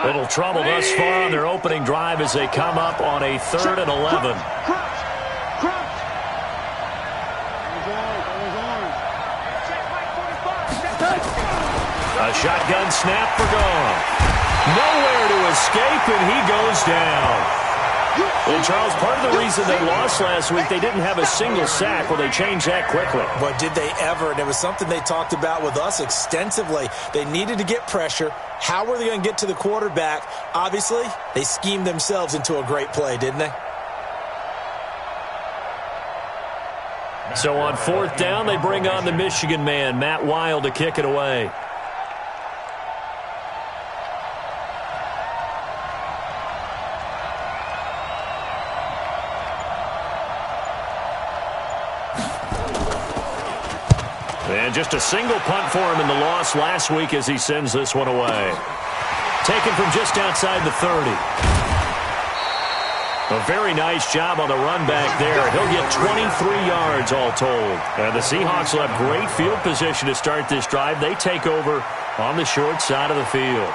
Little trouble thus far on their opening drive as they come up on a 3rd and 11. A shotgun snap for Goff. Nowhere to escape, and he goes down. And, Charles, part of the reason they lost last week, they didn't have a single sack. Well, they changed that quickly. But did they ever? And it was something they talked about with us extensively. They needed to get pressure. How were they going to get to the quarterback? Obviously, they schemed themselves into a great play, didn't they? So on 4th down, they bring on the Michigan man, Matt Wild, to kick it away. And just a single punt for him in the loss last week as he sends this one away. Taken from just outside the 30. A very nice job on the run back there. He'll get 23 yards all told. And the Seahawks will have great field position to start this drive. They take over on the short side of the field.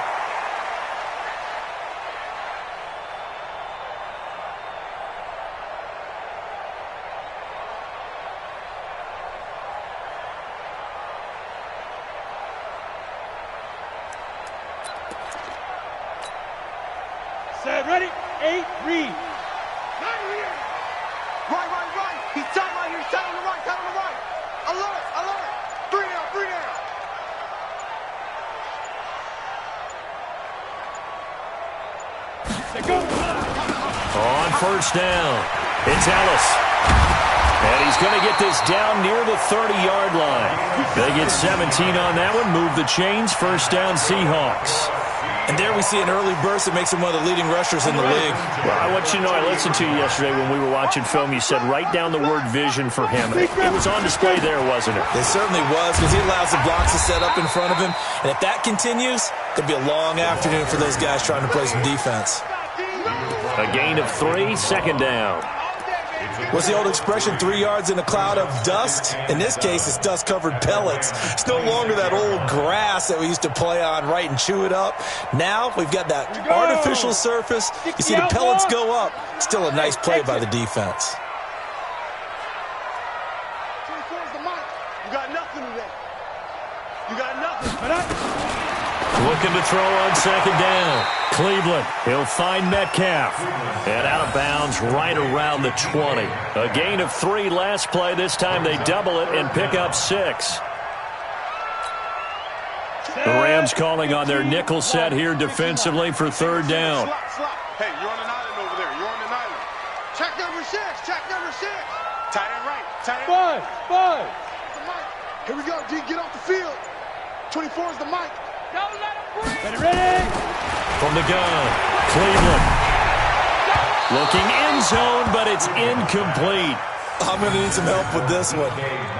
Set, ready, 8, read. Right. He's tight right here. Tight on the right. I love it. 3 down. Let go. On 1st down, it's Ellis. And he's going to get this down near the 30-yard line. They get 17 on that one. Move the chains. 1st down, Seahawks. And there we see an early burst that makes him one of the leading rushers in the league. Well, I want you to know, I listened to you yesterday when we were watching film. You said write down the word vision for him. It was on display there, wasn't it? It certainly was, because he allows the blocks to set up in front of him. And if that continues, it'll be a long afternoon for those guys trying to play some defense. A gain of 3, 2nd down. What's the old expression, 3 yards in a cloud of dust? In this case, it's dust-covered pellets. It's no longer that old grass that we used to play on, right, and chew it up. Now we've got that artificial surface. You see the pellets go up. Still a nice play by the defense. 24 is the mic. You got nothing today. You got nothing. Looking to throw on 2nd down. Cleveland, he'll find Metcalf. And out of bounds right around the 20. A gain of 3 last play. This time they double it and pick up 6. The Rams calling on their nickel set here defensively for 3rd down. Hey, you're on an island over there. You're on an island. Check number 6. Tight end right. Five. Here we go, D. Get off the field. 24 is the mic. Don't let him breathe. Ready? From the gun, Cleveland. Looking end zone, but it's incomplete. I'm going to need some help with this one.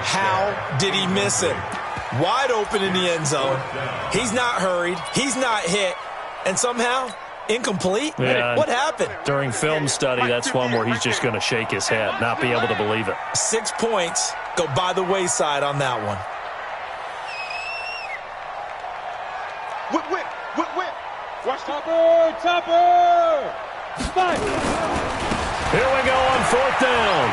How did he miss it? Wide open in the end zone. He's not hurried. He's not hit. And somehow, incomplete? Yeah, what happened? During film study, that's one where he's just going to shake his head, not be able to believe it. 6 points go by the wayside on that one. Whip. Watch Topper. 5. Here we go on 4th down.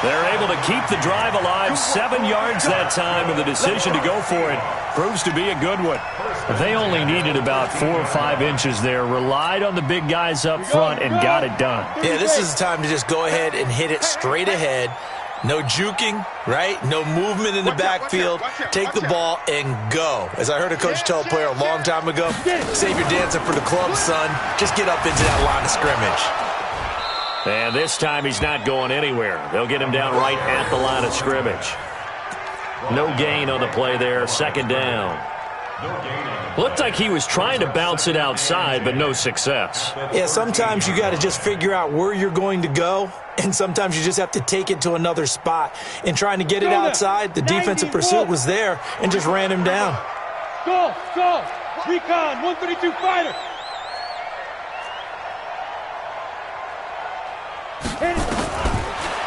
They're able to keep the drive alive. 7 yards that time, and the decision to go for it proves to be a good one. They only needed about 4 or 5 inches there, relied on the big guys up front, and got it done. Yeah, this is the time to just go ahead and hit it straight ahead. No juking, right? No movement in the backfield. Take the ball and go. As I heard a coach tell a player a long time ago, save your dancing for the club, son. Just get up into that line of scrimmage. And this time he's not going anywhere. They'll get him down right at the line of scrimmage. No gain on the play there. 2nd down. Looked like he was trying to bounce it outside, but no success. Yeah, sometimes you got to just figure out where you're going to go, and sometimes you just have to take it to another spot. In trying to get it outside, the defensive pursuit was there and just ran him down. Go. Recon, 132 fighter.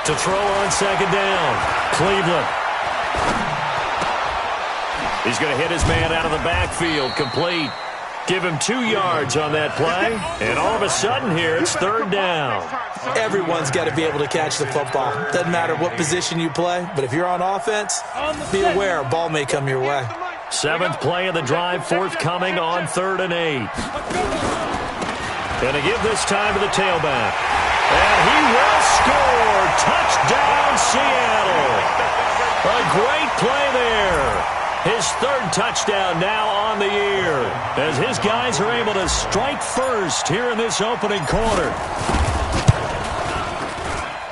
To throw on 2nd down, Cleveland. He's going to hit his man out of the backfield, complete. Give him 2 yards on that play, and all of a sudden here, it's third down. Everyone's got to be able to catch the football. Doesn't matter what position you play, but if you're on offense, be aware a ball may come your way. 7th play of the drive, forthcoming on 3rd and 8. Going to give this time to the tailback. And he will score. Touchdown, Seattle. A great play there. His 3rd touchdown now on the year as his guys are able to strike first here in this opening quarter.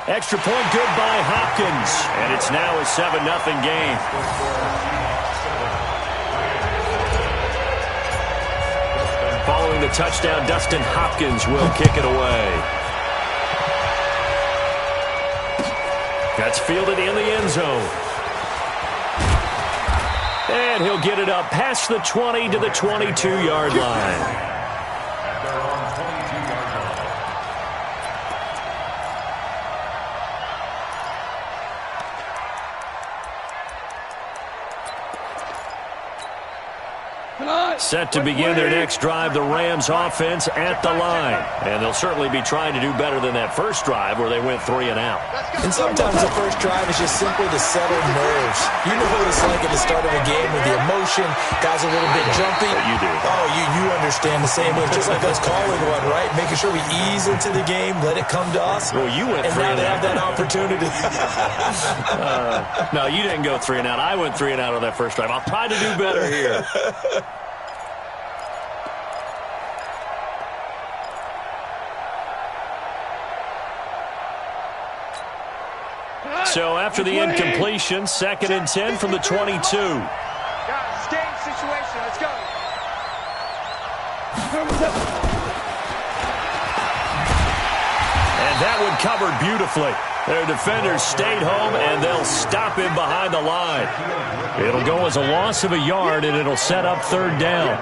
Extra point good by Hopkins, and it's now a 7-0 game. Following the touchdown, Dustin Hopkins will kick it away. That's fielded in the end zone. And he'll get it up past the 20 to the 22-yard line. Set to begin their next drive, the Rams offense at the line. And they'll certainly be trying to do better than that first drive where they went 3 and out. And sometimes the first drive is just simply to settle nerves. You know what it's like at the start of a game with the emotion, guys a little bit jumpy. You do. Oh, you understand the same way. It's just like us calling one, right? Making sure we ease into the game, let it come to us. Well, you went 3 and and now out. they have that opportunity. No, you didn't go 3 and out. I went 3 and out on that first drive. I'll try to do better here. So after the incompletion, 2nd and 10 from the 22. Guys, game situation. Let's go. And that one covered beautifully. Their defenders stayed home, and they'll stop him behind the line. It'll go as a loss of a yard, and it'll set up 3rd down.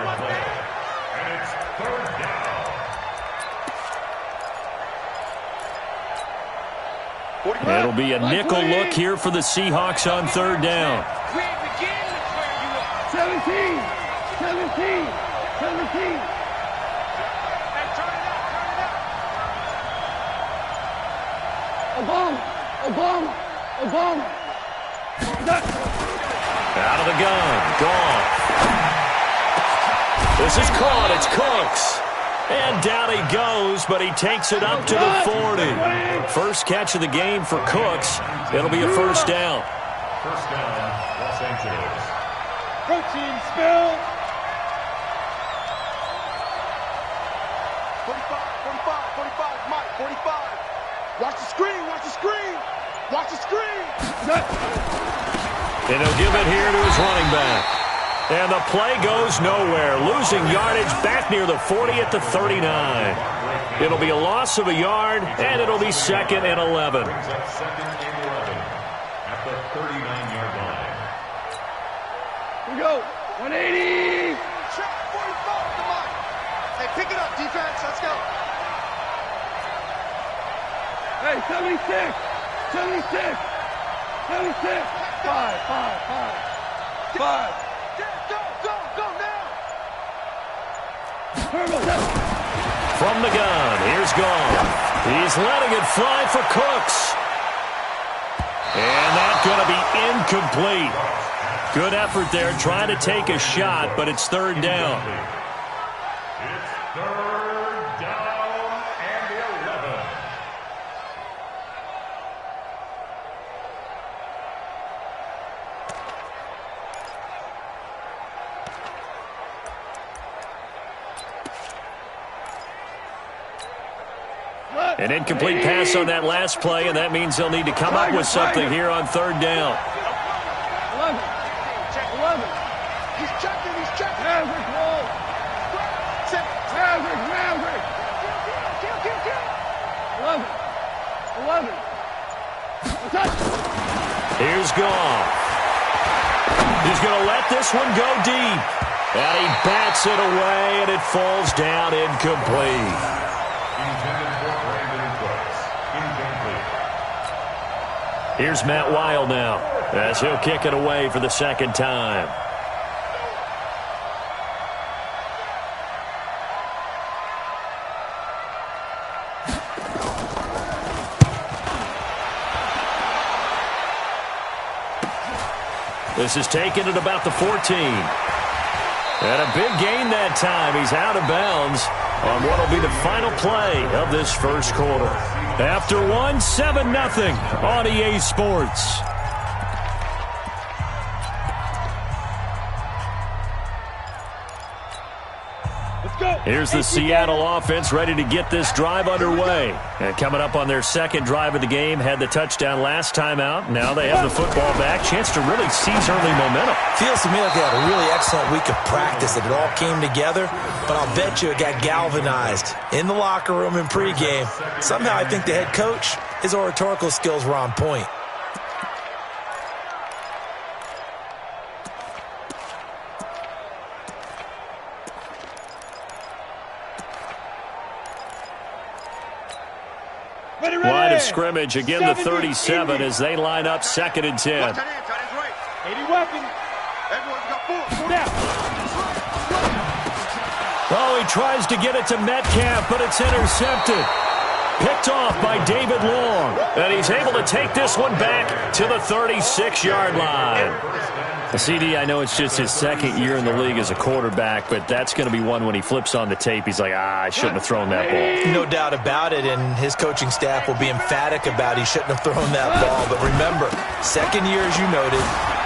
It'll be a nickel look here for the Seahawks on 3rd down. 17. 17. 17. Obama. Obama. Obama. Out of the gun. Gone. This is caught. It's Cooks. And down he goes, but he takes it up to the 40. First catch of the game for Cooks. It'll be a first down. First down, Los Angeles. Protein spill. 45, Mike, 45. Watch the screen, watch the screen. Watch the screen. And he'll give it here to his running back. And the play goes nowhere, losing yardage back near the 40 at the 39. It'll be a loss of a yard, and it'll be 2nd and 11. Brings up 2nd and 11 at the 39-yard line. Here we go. 180. Check 45 to Mike. Hey, pick it up, defense. Let's go. Hey, 76. 76. 76. 5. 5. Go now. From the gun, here's Gone. He's letting it fly for Cooks. And that's going to be incomplete. Good effort there, trying to take a shot, but it's 3rd down. It's 3rd down and 11. An incomplete pass on that last play, and that means they'll need to come up with something here on 3rd down. 11. 11. He's checking. Maverick roll. Maverick. 11. Here's Goff. He's going to let this one go deep. And he bats it away, and it falls down incomplete. Intended for Brandon Cooks. Incomplete. Here's Matt Weil now, as he'll kick it away for the 2nd time. This is taken at about the 14. And a big gain that time. He's out of bounds on what will be the final play of this first quarter. After 7-0 on EA Sports. Here's the Seattle offense ready to get this drive underway. And coming up on their second drive of the game, had the touchdown last time out. Now they have the football back. Chance to really seize early momentum. Feels to me like they had a really excellent week of practice, that it all came together. But I'll bet you it got galvanized in the locker room in pregame. Somehow I think the head coach, his oratorical skills were on point. Line of scrimmage, again the 37 as they line up 2nd and 10. 80 weapons. Everyone's got 4. Oh, he tries to get it to Metcalf, but it's intercepted. Picked off by David Long. And he's able to take this one back to the 36-yard line. CD, I know it's just his second year in the league as a quarterback, but that's going to be one when he flips on the tape. He's like, I shouldn't have thrown that ball. No doubt about it, and his coaching staff will be emphatic about he shouldn't have thrown that ball. But remember, second year, as you noted,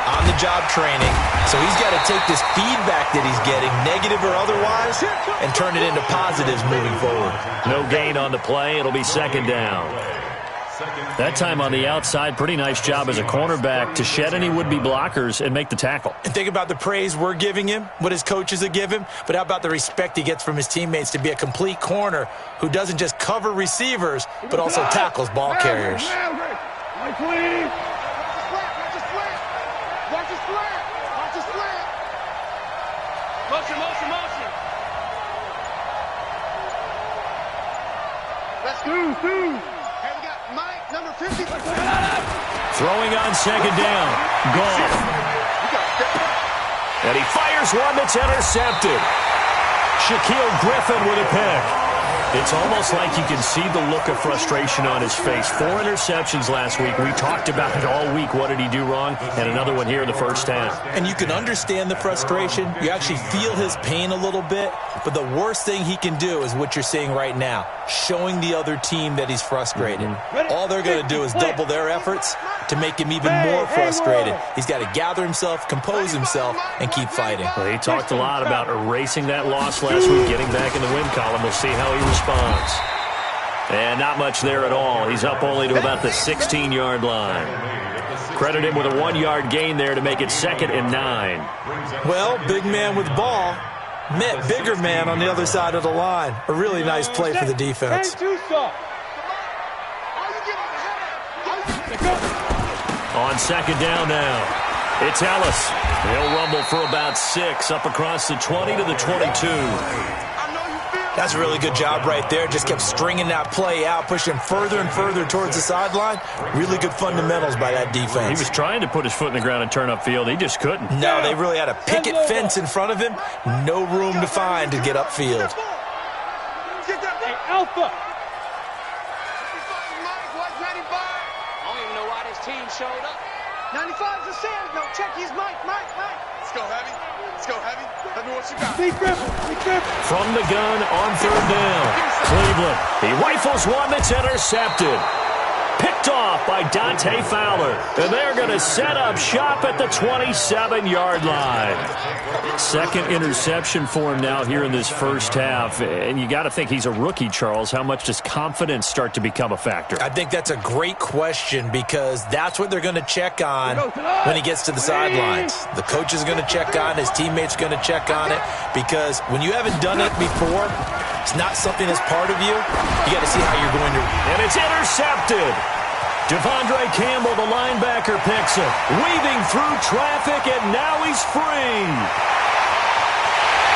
on-the-job training. So he's got to take this feedback that he's getting, negative or otherwise, and turn it into positives moving forward. No gain on the play. It'll be 2nd down. That time on the outside, pretty nice job as a cornerback to shed any would-be blockers and make the tackle. And think about the praise we're giving him, what his coaches have given him, but how about the respect he gets from his teammates to be a complete corner who doesn't just cover receivers, but also tackles ball carriers. Watch the slant. Motion. Let's go. Hey, we got Mike, number 50. Throwing on 2nd down. Goff. And he fires one that's intercepted. Shaquille Griffin with a pick. It's almost like you can see the look of frustration on his face. 4 interceptions last week. We talked about it all week. What did he do wrong? And another one here in the first half. And you can understand the frustration. You actually feel his pain a little bit. But the worst thing he can do is what you're seeing right now, showing the other team that he's frustrated. All they're going to do is double their efforts to make him even more frustrated. He's got to gather himself, compose himself, and keep fighting. Well, he talked a lot about erasing that loss last week, getting back in the win column. We'll see how he responds. And not much there at all. He's up only to about the 16-yard line. Credit him with a 1-yard gain there to make it 2nd and 9. Well, big man with ball met bigger man on the other side of the line. A really nice play for the defense. On 2nd down now, it's Ellis. He'll rumble for about 6 up across the 20 to the 22. That's a really good job right there. Just kept stringing that play out, pushing further and further towards the sideline. Really good fundamentals by that defense. He was trying to put his foot in the ground and turn upfield. He just couldn't. No, they really had a picket fence in front of him. No room to find to get upfield. Hey, Alpha. I don't even know why this team showed up. 95's a Sam. No, check. He's Mike. Let's go heavy. Let me what you got. Be careful. From the gun on 3rd down. Cleveland. He rifles one that's intercepted. Picked off by Dante Fowler. And they're going to set up shop at the 27-yard line. 2nd interception for him now here in this first half. And you got to think he's a rookie, Charles. How much does confidence start to become a factor? I think that's a great question because that's what they're going to check on when he gets to the sidelines. The coach is going to check on it. His teammates are going to check on it because when you haven't done it before, it's not something that's part of you. You got to see how you're going to. And it's intercepted. Devondre Campbell, the linebacker, picks it. Weaving through traffic, and now he's free.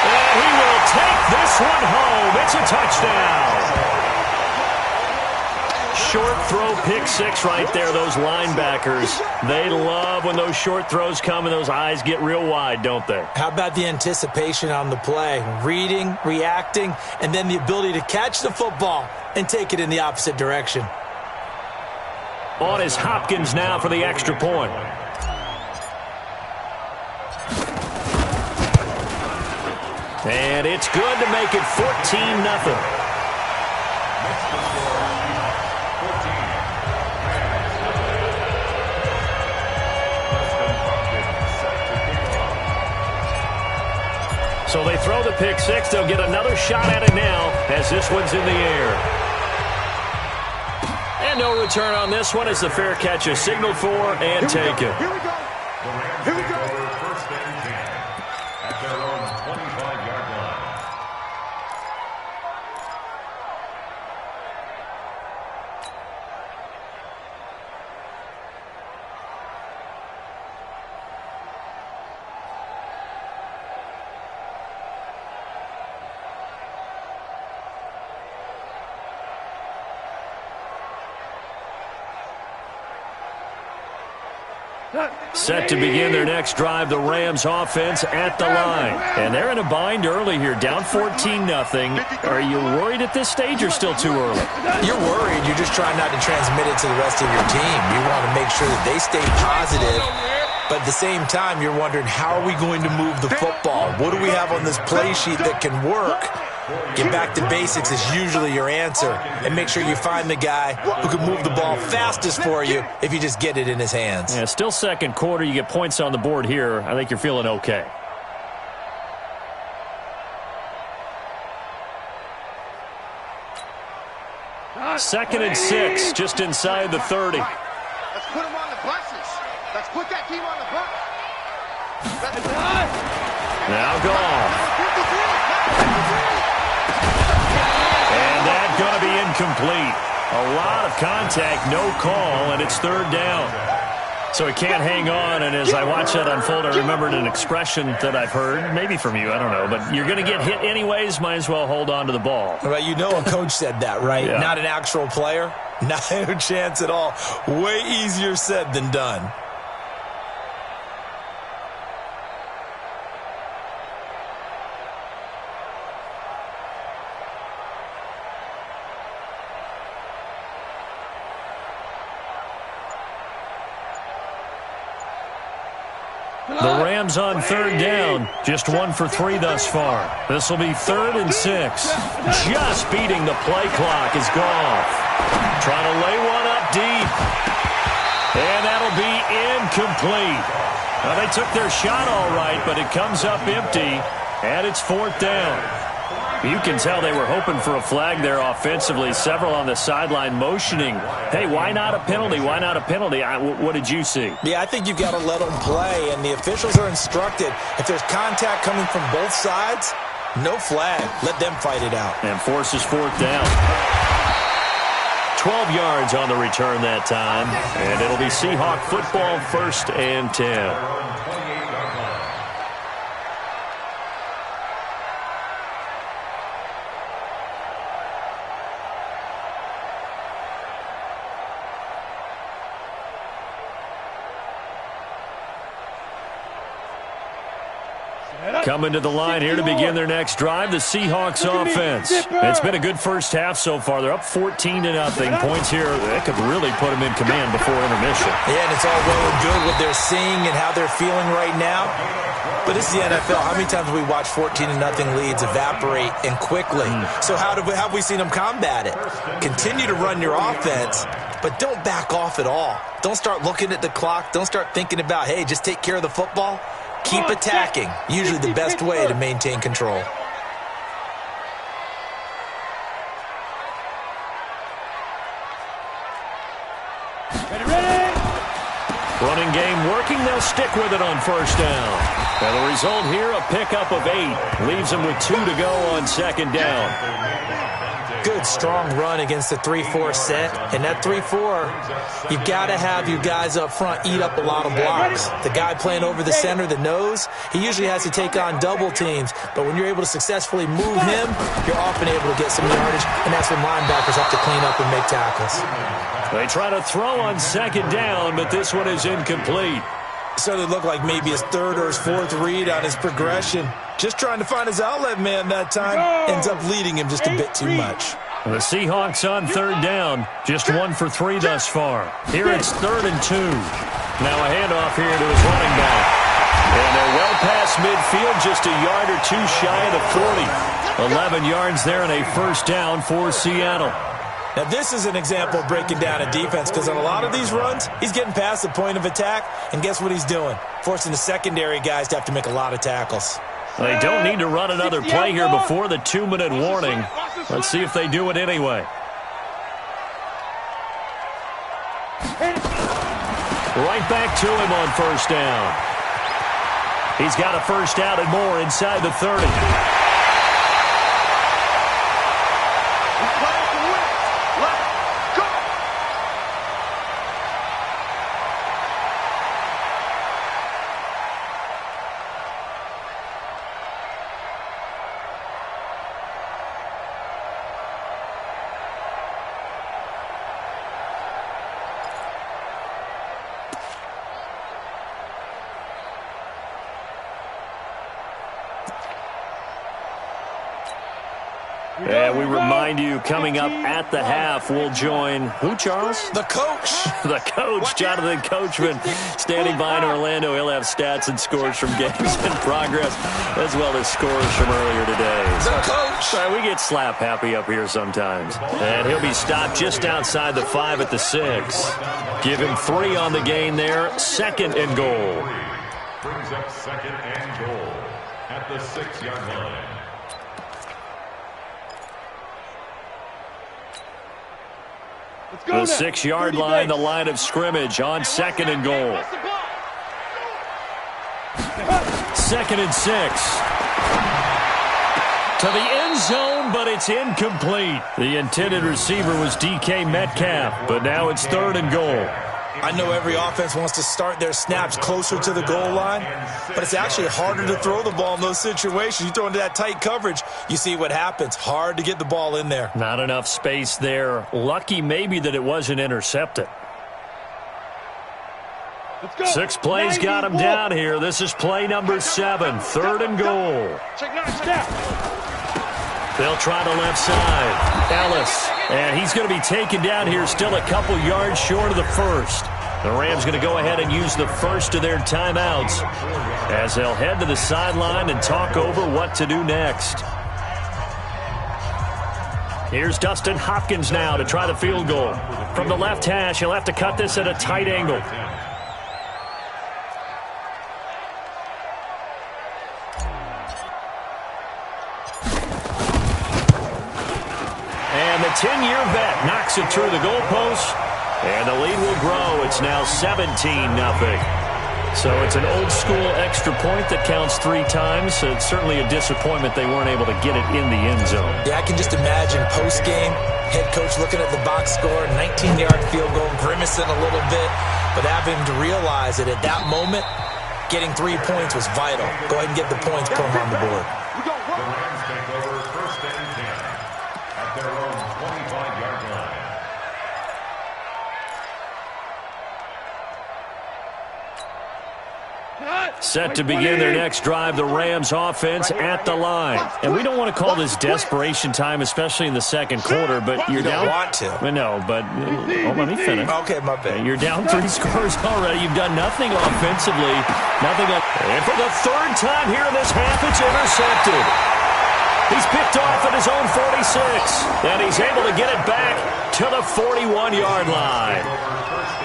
And he will take this one home. It's a touchdown. Short throw, pick 6 right there. Those linebackers, they love when those short throws come and those eyes get real wide, don't they? How about the anticipation on the play? Reading, reacting, and then the ability to catch the football and take it in the opposite direction. On is Hopkins now for the extra point. And it's good to make it 14-0. So they throw the pick six. They'll get another shot at it now as this one's in the air. And no return on this one as the fair catch is signaled for and taken. Here we go. Here we go. First and 10 at their own 25-yard line. Set to begin their next drive, the Rams offense at the line. And they're in a bind early here, down 14-0. Are you worried at this stage or still too early? You're worried. You're just trying not to transmit it to the rest of your team. You want to make sure that they stay positive. But at the same time, you're wondering, how are we going to move the football? What do we have on this play sheet that can work? Get back to basics is usually your answer. And make sure you find the guy who can move the ball fastest for you if you just get it in his hands. Yeah, still second quarter. You get points on the board here. I think you're feeling okay. Second and 6, just inside the 30. Let's put them on the buses. Let's put that team on the bus. Now Goff. And that's going to be incomplete. A lot of contact, no call, and it's third down. So he can't hang on, and as I watch that unfold, I remembered an expression that I've heard, maybe from you, I don't know, but you're going to get hit anyways, might as well hold on to the ball. Well, you know a coach said that, right? Yeah. Not an actual player. Not a chance at all. Way easier said than done. The Rams on third down, just 1 for 3 thus far. This will be 3rd and 6. Just beating the play clock is Goff. Trying to lay one up deep. And that'll be incomplete. Now, they took their shot all right, but it comes up empty, and it's 4th down. You can tell they were hoping for a flag there offensively. Several on the sideline motioning, hey, why not a penalty? Why not a penalty? What did you see? Yeah, I think you've got to let them play, and the officials are instructed. If there's contact coming from both sides, no flag. Let them fight it out. And forces 4th down. 12 yards on the return that time, and it'll be Seahawk football, 1st and 10. Coming to the line here to begin their next drive, the Seahawks offense. It's been a good first half so far. They're up 14-0. Points here, they could really put them in command before intermission. Yeah, and it's all well and good what they're seeing and how they're feeling right now. But this is the NFL. How many times have we watched 14-0 leads evaporate and quickly? So how have we seen them combat it? Continue to run your offense, but don't back off at all. Don't start looking at the clock. Don't start thinking about, hey, just take care of the football. Keep attacking. Usually the best way to maintain control. Running game working. They'll stick with it on first down. And the result here, a pickup of 8. Leaves them with 2 to go on second down. Good, strong run against the 3-4 set. And that 3-4, you've got to have your guys up front eat up a lot of blocks. The guy playing over the center, the nose, he usually has to take on double teams. But when you're able to successfully move him, you're often able to get some yardage. And that's when linebackers have to clean up and make tackles. They try to throw on second down, but this one is incomplete. So it looked like maybe his 3rd or his 4th read on his progression. Just trying to find his outlet man that time. Ends up leading him just a bit too much. The Seahawks on third down. Just 1 for 3 thus far. Here it's 3rd and 2. Now a handoff here to his running back. And they're well past midfield, just a yard or two shy of the 40. 11 yards there and a first down for Seattle. Now, this is an example of breaking down a defense because on a lot of these runs, he's getting past the point of attack, and guess what he's doing? Forcing the secondary guys to have to make a lot of tackles. They don't need to run another play here before the 2-minute warning. Let's see if they do it anyway. Right back to him on first down. He's got a first down and more inside the 30. And we remind you, coming up at the half, we'll join who, Charles? The coach. The coach, Jonathan Coachman, standing by in Orlando. He'll have stats and scores from games in progress, as well as scores from earlier today. The coach. Sorry, we get slap happy up here sometimes. And he'll be stopped just outside the 5 at the 6. Give him 3 on the gain there. 2nd and goal. Brings up 2nd and goal at the 6-yard line. The 6-yard line, the line of scrimmage on 2nd and goal. 2nd and 6. To the end zone, but it's incomplete. The intended receiver was DK Metcalf, but now it's 3rd and goal. I know every offense wants to start their snaps closer to the goal line, but it's actually harder to throw the ball in those situations. You throw into that tight coverage, you see what happens. Hard to get the ball in there. Not enough space there. Lucky maybe that it wasn't intercepted. 6 plays got him down here. This is play number 7, 3rd and goal. They'll try the left side. Ellis. And he's going to be taken down here, still a couple yards short of the first. The Rams going to go ahead and use the first of their timeouts as they'll head to the sideline and talk over what to do next. Here's Dustin Hopkins now to try the field goal. From the left hash, he'll have to cut this at a tight angle. And the 10-year vet knocks it through the goalpost. And the lead will grow. It's now 17-0. So it's an old-school extra point that counts 3 times. So it's certainly a disappointment they weren't able to get it in the end zone. Yeah, I can just imagine post-game, head coach looking at the box score, 19-yard field goal, grimacing a little bit, but having to realize that at that moment, getting 3 points was vital. Go ahead and get the points, put them on the board. The Rams take over 1st and 10 at their own 25-yard line. Set to begin their next drive, the Rams offense at the line. And we don't want to call this desperation time, especially in the second quarter, but you're down. You don't want to. No, but let me finish. Okay, my bad. You're down 3 scores already. You've done nothing offensively. And for the 3rd time here in this half, it's intercepted. He's picked off at his own 46, and he's able to get it back to the 41-yard line.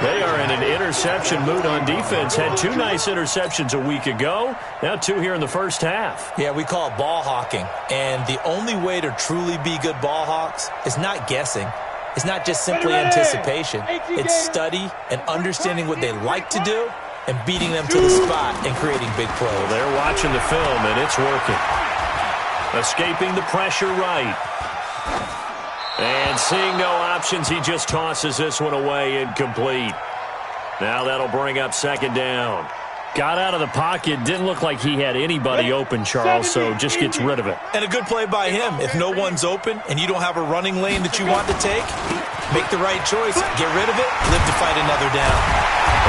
They are in an interception mood on defense. Had 2 nice interceptions a week ago. Now 2 here in the first half. Yeah, we call it ball hawking. And the only way to truly be good ball hawks is not guessing. It's not just simply anticipation. It's study and understanding what they like to do and beating them to the spot and creating big plays. Well, they're watching the film, and it's working. Escaping the pressure right. And seeing no options, he just tosses this one away, incomplete. Now that'll bring up 2nd down. Got out of the pocket, didn't look like he had anybody open, Charles, so just gets rid of it. And a good play by him. If no one's open and you don't have a running lane that you want to take, make the right choice, get rid of it, live to fight another down.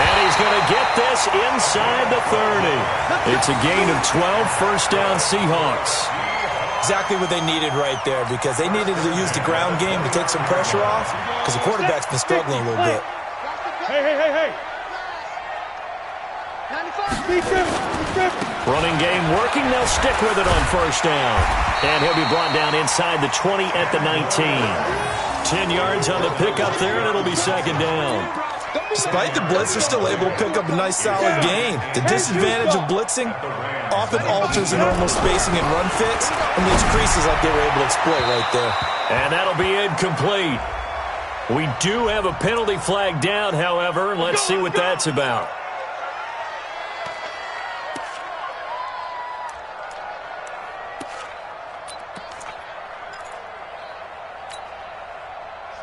And he's going to get this inside the 30. It's a gain of 12, first down Seahawks. Exactly what they needed right there because they needed to use the ground game to take some pressure off because the quarterback's been struggling a little bit. Hey. 95. Running game working. They'll stick with it on first down. And he'll be brought down inside the 20 at the 19. 10 yards on the pickup there, and it'll be second down. Despite the blitz, they're still able to pick up a nice, solid gain. The disadvantage of blitzing often alters the normal spacing and run fits and leaves creases like they were able to exploit right there. And that'll be incomplete. We do have a penalty flag down, however. Let's see what that's about.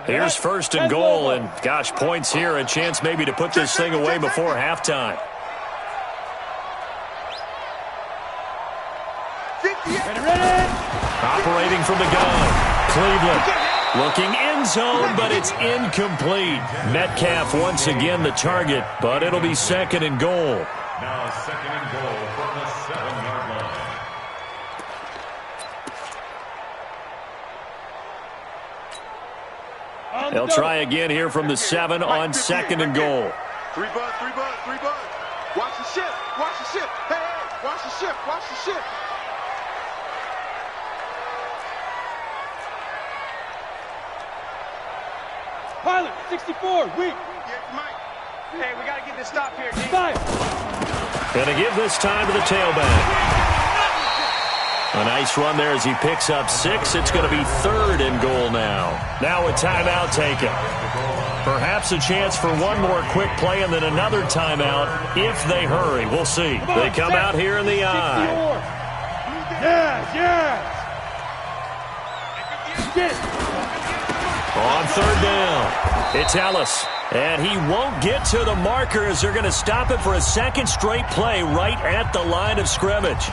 Here's first and goal, and gosh, points here, a chance maybe to put this thing away before halftime. Operating from the gun, Cleveland looking end zone, but it's incomplete. Metcalf once again the target, but it'll be second and goal. Now second and goal from the 7-yard line. They'll try again here from the 7 on second and goal. 3 bud, 3 bud, 3 bud. Watch the shift, watch the shift. Hey, hey, watch the shift, watch the shift. Pilot, 64, weak. Yeah, Mike. Hey, we got to get this stop here, D. Fire. Going to give this time to the tailback. A nice run there as he picks up 6. It's going to be third and goal now. Now a timeout taken. Perhaps a chance for one more quick play and then another timeout if they hurry. We'll see. They come out here in the eye. Yes, yes. Get it. On third down, it's Ellis. And he won't get to the marker as they're going to stop it for a second straight play right at the line of scrimmage.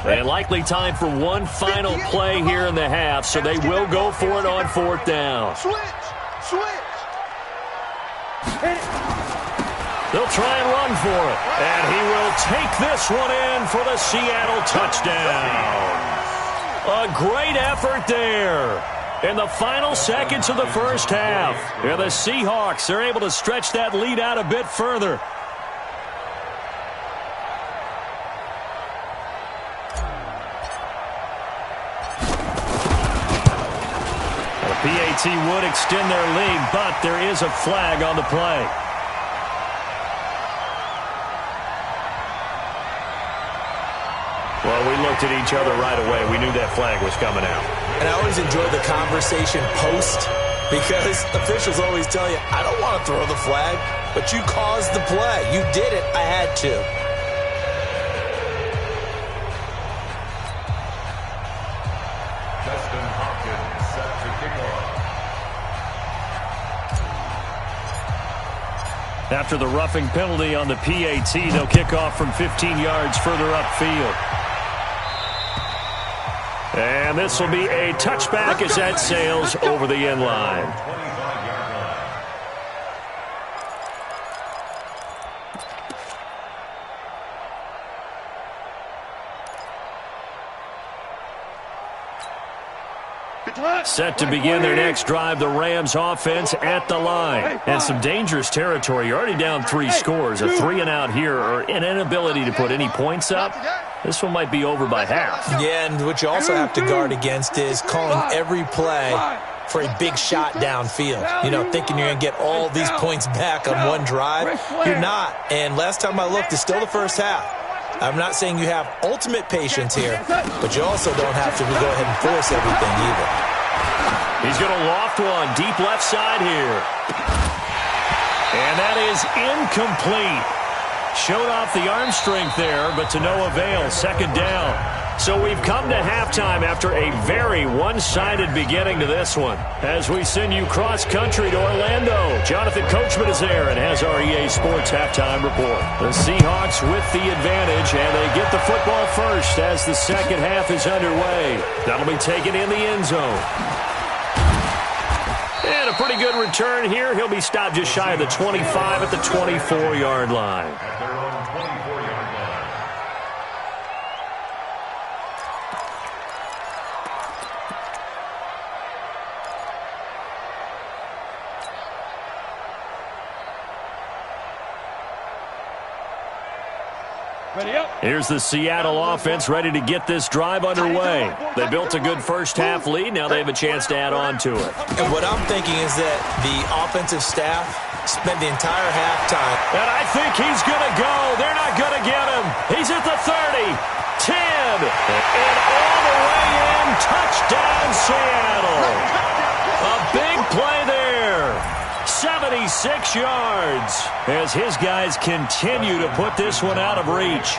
And likely time for one final play here in the half, so they will go for it on fourth down. Switch, switch. They'll try and run for it. And he will take this one in for the Seattle touchdown. A great effort there in the final seconds of the first half. And the Seahawks are able to stretch that lead out a bit further. PAT would extend their lead, but there is a flag on the play. Well, we looked at each other right away. We knew that flag was coming out. And I always enjoy the conversation post because officials always tell you, I don't want to throw the flag, but you caused the play. You did it. I had to. After the roughing penalty on the PAT, they'll kick off from 15 yards further upfield. And this will be a touchback as that sails over the end line. Set to begin their next drive, the Rams offense at the line. And some dangerous territory. You're already down 3 scores. A 3-and-out here or an inability to put any points up. This one might be over by half. Yeah, and what you also have to guard against is calling every play for a big shot downfield. You know, thinking you're going to get all these points back on one drive. You're not. And last time I looked, it's still the first half. I'm not saying you have ultimate patience here, but you also don't have to go ahead and force everything either. He's going to loft one deep left side here. And that is incomplete. Showed off the arm strength there, but to no avail. Second down. So we've come to halftime after a very one-sided beginning to this one. As we send you cross-country to Orlando, Jonathan Coachman is there and has our EA Sports halftime report. The Seahawks with the advantage, and they get the football first as the second half is underway. That'll be taken in the end zone. And And a pretty good return here. He'll be stopped just shy of the 25 at the 24-yard line. At their own 24-yard line. Ready up. Here's the Seattle offense ready to get this drive underway. They built a good first-half lead. Now they have a chance to add on to it. And what I'm thinking is that the offensive staff spent the entire halftime. And I think he's going to go. They're not going to get him. He's at the 30, 10, and all the way in. Touchdown, Seattle. A big play there. 76 yards as his guys continue to put this one out of reach.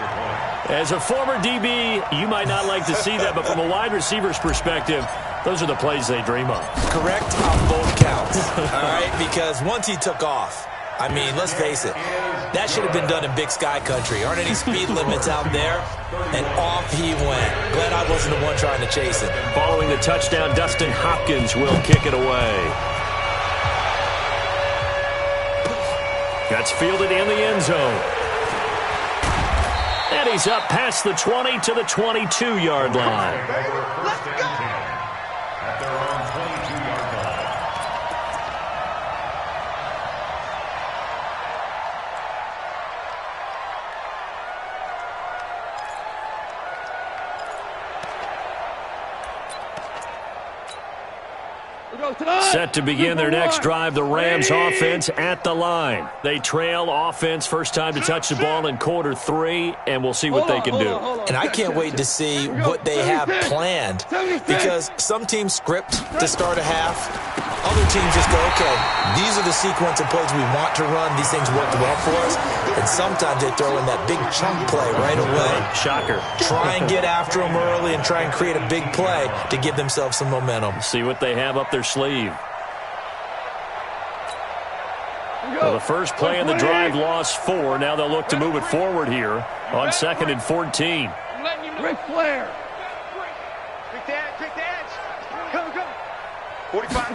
As a former DB, you might not like to see that, but from a wide receiver's perspective, those are the plays they dream of. Correct on both counts, all right? Because once he took off, I mean, let's face it, that should have been done in Big Sky country. Aren't any speed limits out there? And off he went. Glad I wasn't the one trying to chase it. Following the touchdown, Dustin Hopkins will kick it away. That's fielded in the end zone. And he's up past the 20 to the 22-yard line. First and 10 at their own 22-yard line. Set to begin their next drive, the Rams offense at the line. They trail offense first time to touch the ball in quarter 3, and we'll see what they can do. And I can't wait to see what they have planned, because some teams script to start a half. Other teams just go, okay, these are the sequence of plays we want to run. These things worked well for us. And sometimes they throw in that big chunk play right away. Shocker. Try and get after them early and try and create a big play to give themselves some momentum. See what they have up their sleeve. Well, the first play in the drive lost 4. Now they'll look to move it forward here on 2nd and 14. Ric Flair. Pick the edge. Come. 45.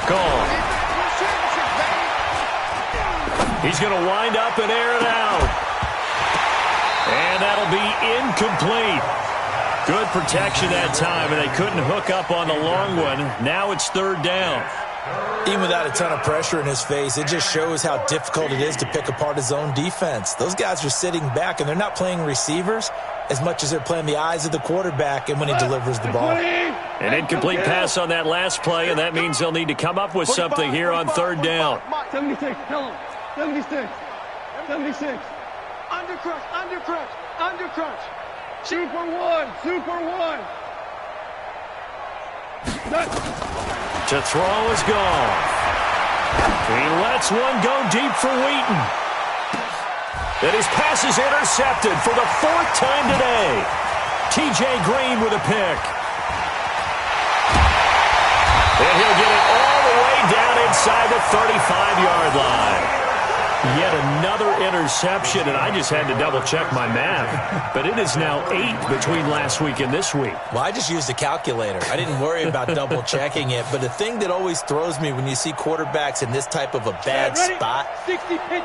Gone. He's going to wind up and air it out. And that'll be incomplete. Good protection that time, and they couldn't hook up on the long one. Now it's 3rd down. Even without a ton of pressure in his face, it just shows how difficult it is to pick apart his own defense. Those guys are sitting back, and they're not playing receivers as much as they're playing the eyes of the quarterback and when he delivers the ball. An incomplete pass on that last play, and that means they'll need to come up with something here on 3rd down. 76, tell him. 76. 76. Undercrunch. Super one. To throw is gone. He lets one go deep for Wheaton. And his pass is intercepted for the 4th time today. T.J. Green with a pick. And he'll get it all the way down inside the 35-yard line. Yet another interception, and I just had to double-check my math. But it is now 8 between last week and this week. Well, I just used a calculator. I didn't worry about double-checking it. But the thing that always throws me when you see quarterbacks in this type of a bad spot,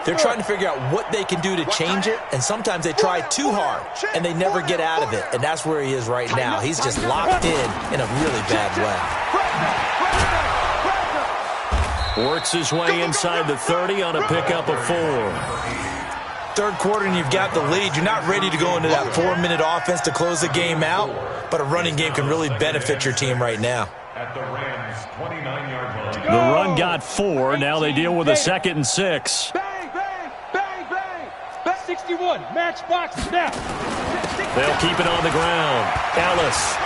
they're trying to figure out what they can do to change it, and sometimes they try too hard, and they never get out of it. And that's where he is right now. He's just locked in a really bad way. Works his way inside the 30 on a pickup of 4. 3rd quarter and you've got the lead. You're not ready to go into that 4-minute offense to close the game out, but a running game can really benefit your team right now. At the Rams' 29-yard line. The run got 4. Now they deal with a 2nd and 6. Bang. 61. Matchbox snap. They'll keep it on the ground. Ellis.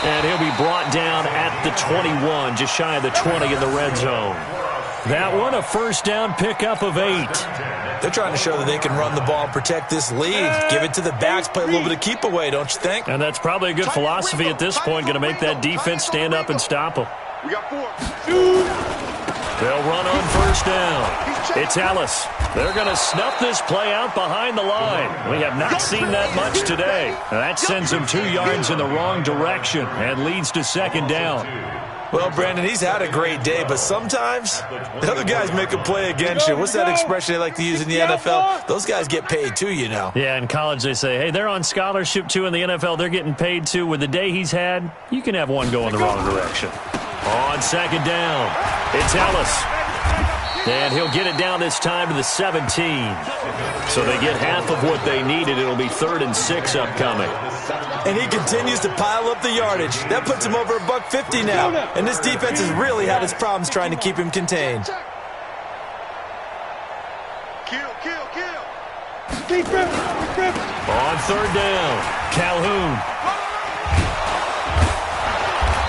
And he'll be brought down at the 21, just shy of the 20 in the red zone. That one, a 1st down pickup of 8. They're trying to show that they can run the ball and protect this lead. Give it to the backs, play a little bit of keep away, don't you think? And that's probably a good philosophy at this point, going to make that defense stand up and stop them. We got 4. They'll run on first down. It's Ellis. They're going to snuff this play out behind the line. We have not seen that much today. Now that sends them 2 yards in the wrong direction and leads to second down. Well, Brandon, he's had a great day, but sometimes the other guys make a play against you. What's that expression they like to use in the NFL? Those guys get paid too, you know. Yeah, in college they say, hey, they're on scholarship too. In the NFL, they're getting paid too. With the day he's had, you can have one go in the wrong direction. On second down, it's Ellis. And he'll get it down this time to the 17. So they get half of what they needed. It'll be 3rd and 6 upcoming. And he continues to pile up the yardage. That puts him over $150 now. And this defense has really had its problems trying to keep him contained. Kill. Keep grip. On 3rd down, Calhoun.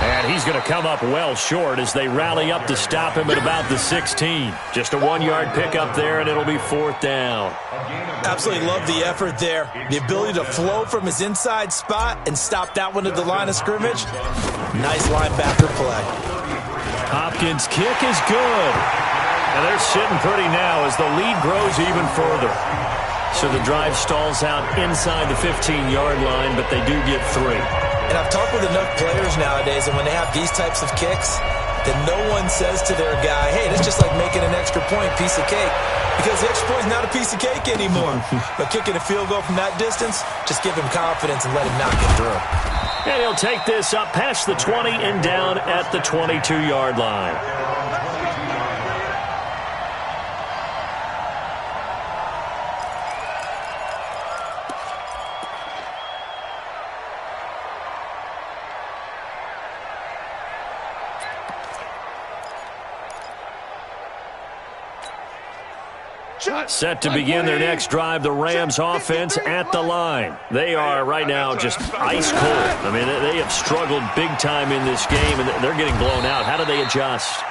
And he's going to come up well short as they rally up to stop him at about the 16. Just a 1-yard pickup there, and it'll be 4th down. Absolutely love the effort there. The ability to flow from his inside spot and stop that one at the line of scrimmage. Nice linebacker play. Hopkins' kick is good. And they're sitting pretty now as the lead grows even further. So the drive stalls out inside the 15-yard line, but they do get 3. And I've talked with enough players nowadays, and when they have these types of kicks, then no one says to their guy, hey, that's just like making an extra point, piece of cake. Because the extra point is not a piece of cake anymore. But kicking a field goal from that distance, just give him confidence and let him knock it through. And he'll take this up past the 20 and down at the 22-yard line. Set to begin their next drive, the Rams offense at the line. They are right now just ice cold. I mean, they have struggled big time in this game, and they're getting blown out. How do they adjust?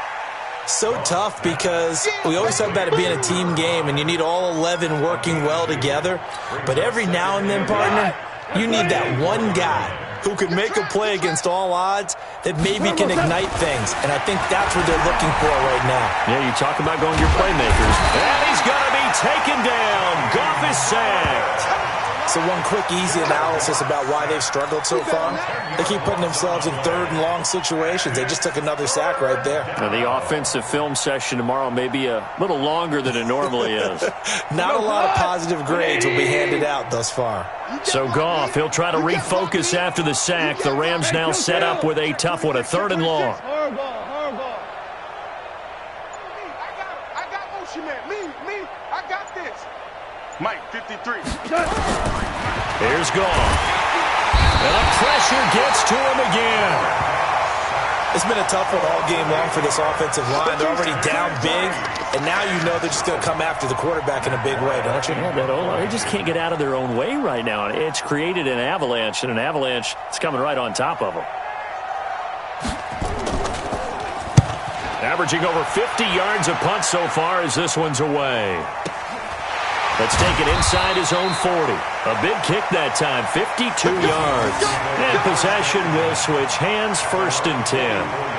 So tough because we always talk about it being a team game, and you need all 11 working well together. But every now and then, partner, you need that one guy who can make a play against all odds that maybe can ignite things. And I think that's what they're looking for right now. Yeah, you talk about going to your playmakers. And he's going to be taken down. Goff is sacked. So one quick, easy analysis about why they've struggled so far. They keep putting themselves in 3rd and long situations. They just took another sack right there. Now, the offensive film session tomorrow may be a little longer than it normally is. Not a lot of positive grades will be handed out thus far. So Goff, he'll try to refocus after the sack. The Rams now set up with a tough one, a 3rd and long. Hard ball. I got motion man. Me. I got this. Mike, 53. Here's Goff. And the pressure gets to him again. It's been a tough one all game long for this offensive line. They're already down big, and now you know they're just going to come after the quarterback in a big way, don't you? Yeah, they just can't get out of their own way right now. It's created an avalanche, and an avalanche is coming right on top of them. Averaging over 50 yards a punt so far as this one's away. Let's take it inside his own 40. A big kick that time, 52 yards. And possession will switch hands, 1st and 10.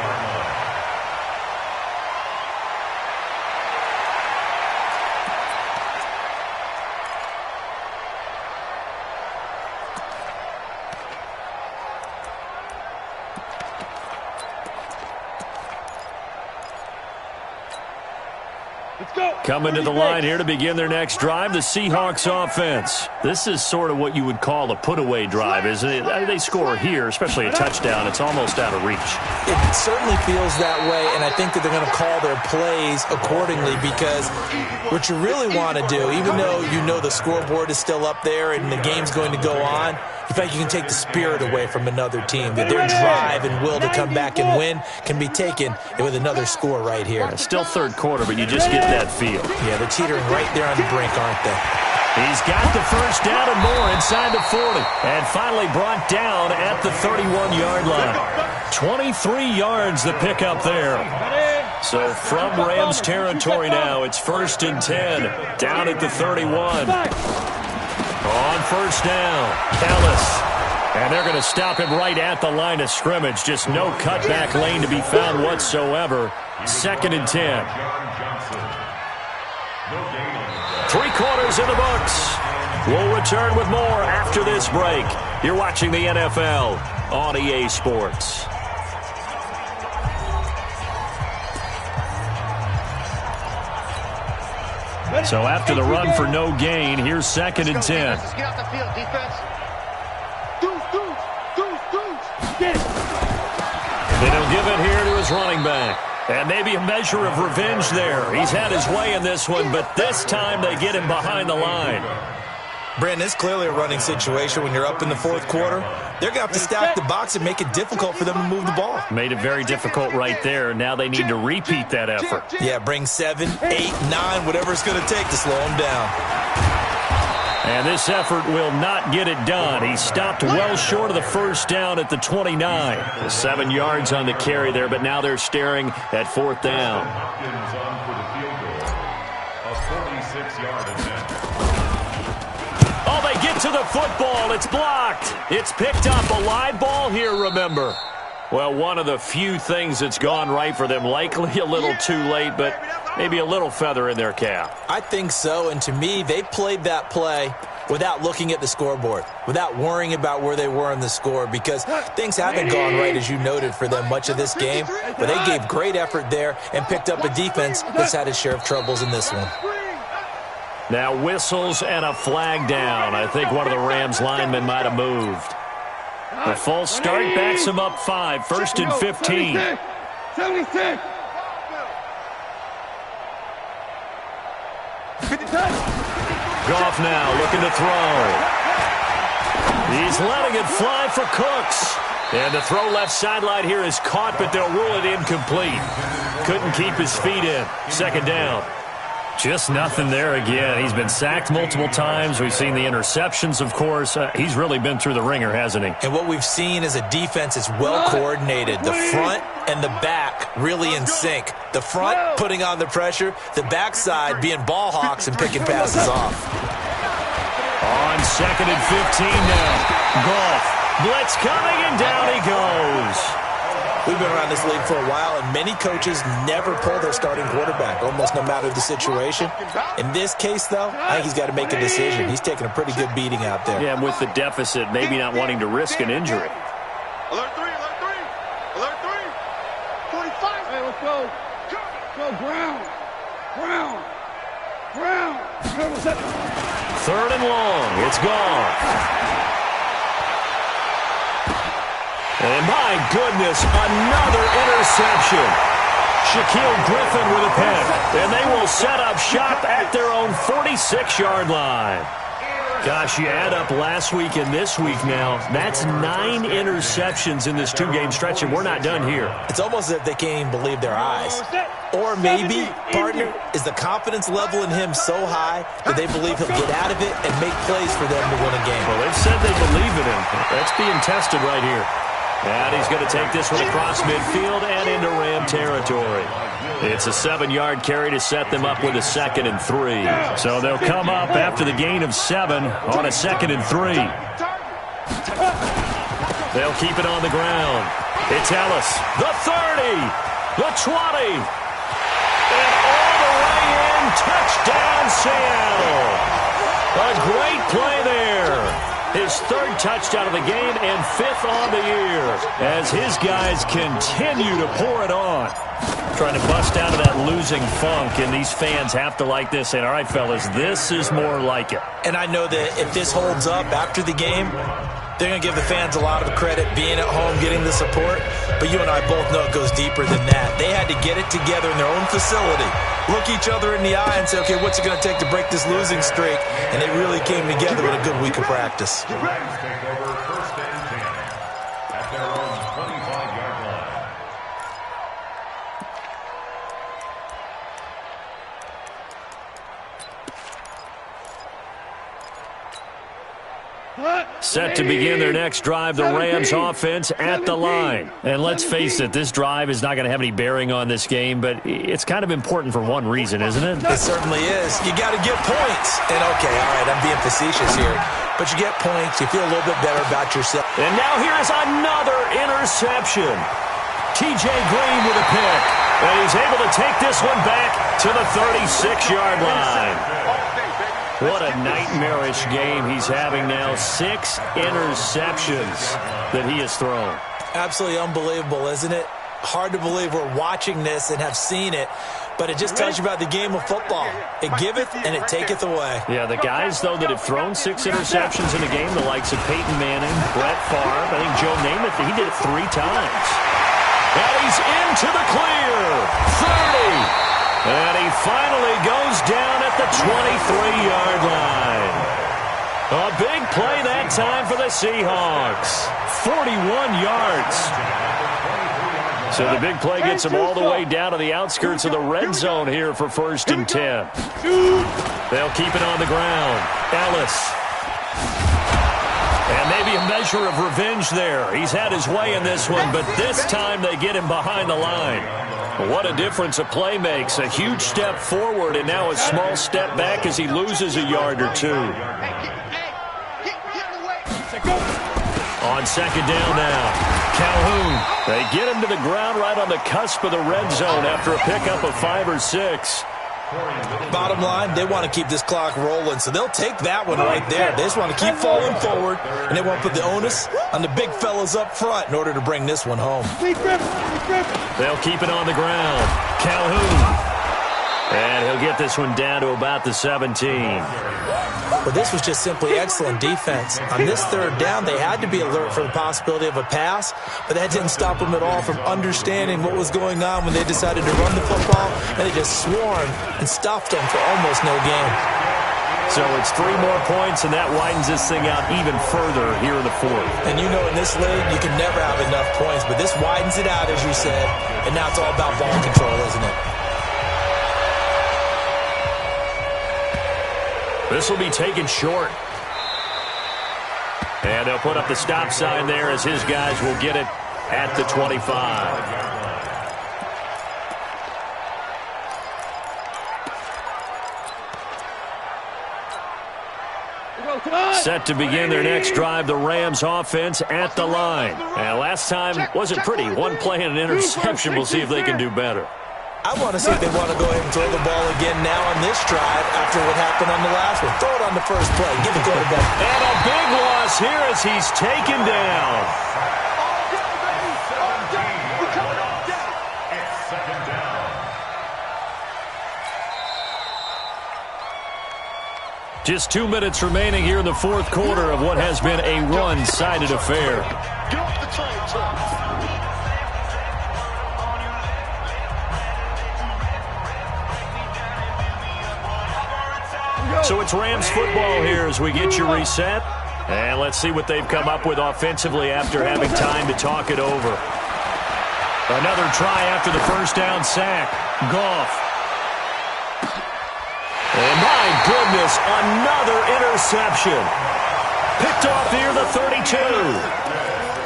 Coming to the line here to begin their next drive, the Seahawks offense. This is sort of what you would call a put-away drive, isn't it? They score here, especially a touchdown. It's almost out of reach. It certainly feels that way, and I think that they're going to call their plays accordingly because what you really want to do, even though you know the scoreboard is still up there and the game's going to go on, in fact, you can take the spirit away from another team. That their drive and will to come back and win can be taken with another score right here. It's still 3rd quarter, but you just get that feel. Yeah, they're teetering right there on the brink, aren't they? He's got the 1st down and more inside the 40. And finally brought down at the 31-yard line. 23 yards the pickup there. So from Rams territory now, it's 1st and 10. Down at the 31. On first down, Ellis. And they're going to him right at the line of scrimmage. Just no cutback lane to be found whatsoever. 2nd and 10. 3 quarters in the books. We'll return with more after this break. You're watching the NFL on EA Sports. So after the run for no gain, here's 2nd and 10. Get off the field, defense. And he'll give it here to his running back. And maybe a measure of revenge there. He's had his way in this one, but this time they get him behind the line. Brandon, it's clearly a running situation when you're up in the 4th quarter. They're going to have to stack the box and make it difficult for them to move the ball. Made it very difficult right there. Now they need to repeat that effort. Yeah, bring 7, 8, 9, whatever it's going to take to slow them down. And this effort will not get it done. He stopped well short of the first down at the 29. 7 yards on the carry there, but now they're staring at 4th down. Hopkins on for the field goal. A 46-yard attempt. Oh, they get to the football. It's blocked. It's picked up. A live ball here, remember. Well, one of the few things that's gone right for them. Likely a little too late, but maybe a little feather in their cap. I think so, and to me, they played that play without looking at the scoreboard, without worrying about where they were in the score, because things haven't gone right, as you noted, for them much of this game. But they gave great effort there and picked up a defense that's had its share of troubles in this one. Now whistles and a flag down. I think one of the Rams linemen might have moved. The false start backs him up 5. 1st and 15. 76. Goff now looking to throw. He's letting it fly for Cooks. And the throw left sideline here is caught, but they'll rule it incomplete. Couldn't keep his feet in. 2nd down. Just nothing there again. He's been sacked multiple times. We've seen the interceptions, of course. He's really been through the ringer, hasn't he? And what we've seen is a defense that's well coordinated. The front and the back really in sync. The front putting on the pressure, the backside being ball hawks and picking passes off. On 2nd and 15 now. Goff. Blitz coming, and down he goes. We've been around this league for a while, and many coaches never pull their starting quarterback, almost no matter the situation. In this case, though, I think he's got to make a decision. He's taking a pretty good beating out there. Yeah, and with the deficit, maybe not wanting to risk an injury. Alert 3, alert 3. Alert 3. 45. Hey, let's go. Go, Brown. Brown. Brown. 3rd and long. It's gone. And my goodness, another interception. Shaquille Griffin with a pick. And they will set up shop at their own 46-yard line. Gosh, you add up last week and this week now, that's 9 interceptions in this 2-game stretch, and we're not done here. It's almost as if they can't even believe their eyes. Or maybe, partner, is the confidence level in him so high that they believe he'll get out of it and make plays for them to win a game. Well, they've said they believe in him. That's being tested right here. And he's going to take this one across midfield and into Ram territory. It's a 7-yard carry to set them up with a 2nd and 3. So they'll come up after the gain of 7 on a 2nd and 3. They'll keep it on the ground. It's Ellis. The 30. The 20. And all the way in. Touchdown, Seattle. A great play there. His 3rd touchdown of the game and 5th on the year as his guys continue to pour it on. Trying to bust out of that losing funk, and these fans have to like this. And all right, fellas, this is more like it. And I know that if this holds up after the game, they're going to give the fans a lot of credit being at home, getting the support. But you and I both know it goes deeper than that. They had to get it together in their own facility, look each other in the eye and say, okay, what's it going to take to break this losing streak? And they really came together with a good week of practice. Rams take over 1st and 10 at their own 25-yard line. Set to begin their next drive, the Rams offense at the line. And let's face it, this drive is not going to have any bearing on this game, but it's kind of important for one reason, isn't it? It certainly is. You got to get points. And okay, all right, I'm being facetious here. But you get points, you feel a little bit better about yourself. And now here is another interception. T.J. Green with a pick. And he's able to take this one back to the 36-yard line. What a nightmarish game he's having now. 6 interceptions that he has thrown. Absolutely unbelievable, isn't it? Hard to believe we're watching this and have seen it, but it just tells you about the game of football. It giveth and it taketh away. Yeah, the guys, though, that have thrown 6 interceptions in a game, the likes of Peyton Manning, Brett Favre, I think Joe Namath, he did it 3 times. And he's into the clear. 30. And he finally goes down at the 23-yard line. A big play that time for the Seahawks. 41 yards. So the big play gets him all the way down to the outskirts of the red zone here for 1st and 10. They'll keep it on the ground. Ellis. And maybe a measure of revenge there. He's had his way in this one, but this time they get him behind the line. What a difference a play makes. A huge step forward and now a small step back as he loses a yard or 2. On 2nd down now, Calhoun. They get him to the ground right on the cusp of the red zone after a pickup of 5 or 6. Bottom line, they want to keep this clock rolling, so they'll take that one right there. They just want to keep falling forward, and they want to put the onus on the big fellas up front in order to bring this one home. They'll keep it on the ground. Calhoun. And he'll get this one down to about the 17. But this was just simply excellent defense. On this 3rd down, they had to be alert for the possibility of a pass, but that didn't stop them at all from understanding what was going on when they decided to run the football, and they just swarmed and stuffed them for almost no gain. So it's 3 more points, and that widens this thing out even further here in the 4th. And you know in this league, you can never have enough points, but this widens it out, as you said, and now it's all about ball control, isn't it? This will be taken short. And they'll put up the stop sign there as his guys will get it at the 25. Set to begin their next drive, the Rams offense at the line. And last time wasn't pretty. 1 play and an interception. We'll see if they can do better. I want to see if they want to go ahead and throw the ball again now on this drive after what happened on the last one. Throw it on the first play. Give it to the quarterback. And a big loss here as he's taken down. It's 2nd down. Just 2 minutes remaining here in the 4th quarter of what has been a one-sided affair. Get off the train, Chuck. So it's Rams football here as we get you reset. And let's see what they've come up with offensively after having time to talk it over. Another try after the 1st down sack. Goff. And my goodness, another interception. Picked off here, the 32.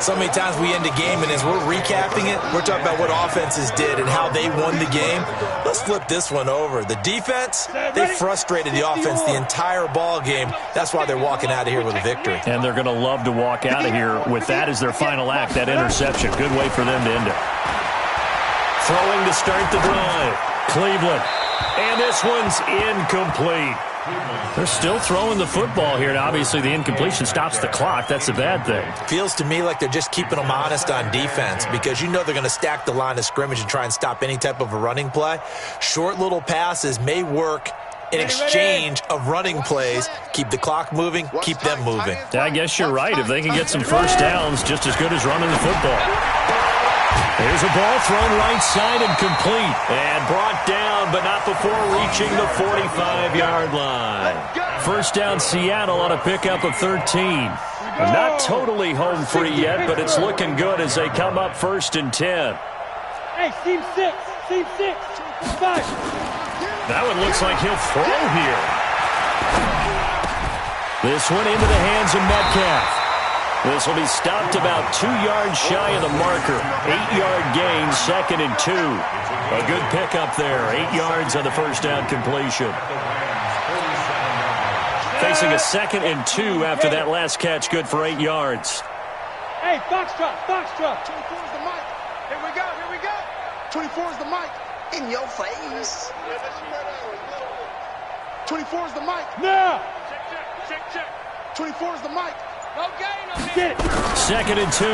So many times we end a game, and as we're recapping it, we're talking about what offenses did and how they won the game. Let's flip this one over. The defense, they frustrated the offense the entire ball game. That's why they're walking out of here with a victory. And they're going to love to walk out of here with that as their final act, that interception. Good way for them to end it. Throwing to start the drive. Cleveland. And this one's incomplete. They're still throwing the football here, and obviously the incompletion stops the clock. That's a bad thing. Feels to me like they're just keeping them honest on defense because you know they're going to stack the line of scrimmage and try and stop any type of a running play. Short little passes may work in exchange of running plays. Keep the clock moving, keep them moving. I guess you're right. If they can get some 1st downs, just as good as running the football. Here's a ball thrown right side and complete. And brought down, but not before reaching the 45-yard line. 1st down Seattle on a pickup of 13. Not totally home free yet, but it's looking good as they come up 1st and 10. Hey, team 6, 5. That one looks like he'll throw here. This one into the hands of Metcalf. This will be stopped about 2 yards shy of the marker. 8-yard gain, 2nd and 2. A good pickup there. 8 yards on the first down completion. Facing a 2nd and 2 after that last catch, good for 8 yards. Hey, foxtrot, foxtrot. 24 is the mic. Here we go, here we go. 24 is the mic. In your face. 24 is the mic. Now. Check. 24 is the mic. No gain on this. Get it. 2nd and 2.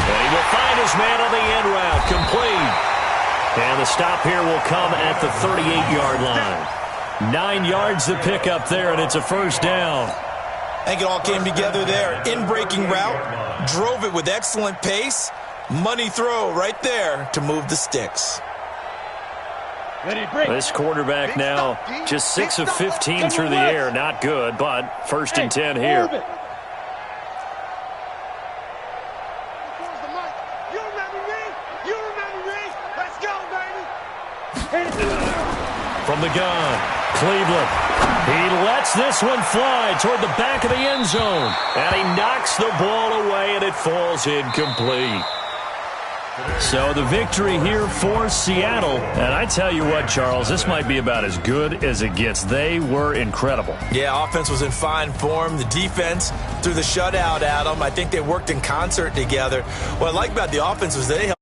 And he will find his man on the end route. Complete. And the stop here will come at the 38-yard line. 9 yards to pick up there, and it's a first down. I think it all came together there. In-breaking route, drove it with excellent pace. Money throw right there to move the sticks. Ready, break. This quarterback now just 6 of 15 through the air. Not good, but 1st and 10 here. Move it. 24 is the mic. You remember me? You remember me? Let's go, baby. From the gun, Cleveland. He lets this one fly toward the back of the end zone. And he knocks the ball away, and it falls incomplete. So the victory here for Seattle. And I tell you what, Charles, this might be about as good as it gets. They were incredible. Yeah, offense was in fine form. The defense threw the shutout at them. I think they worked in concert together. What I like about the offense was they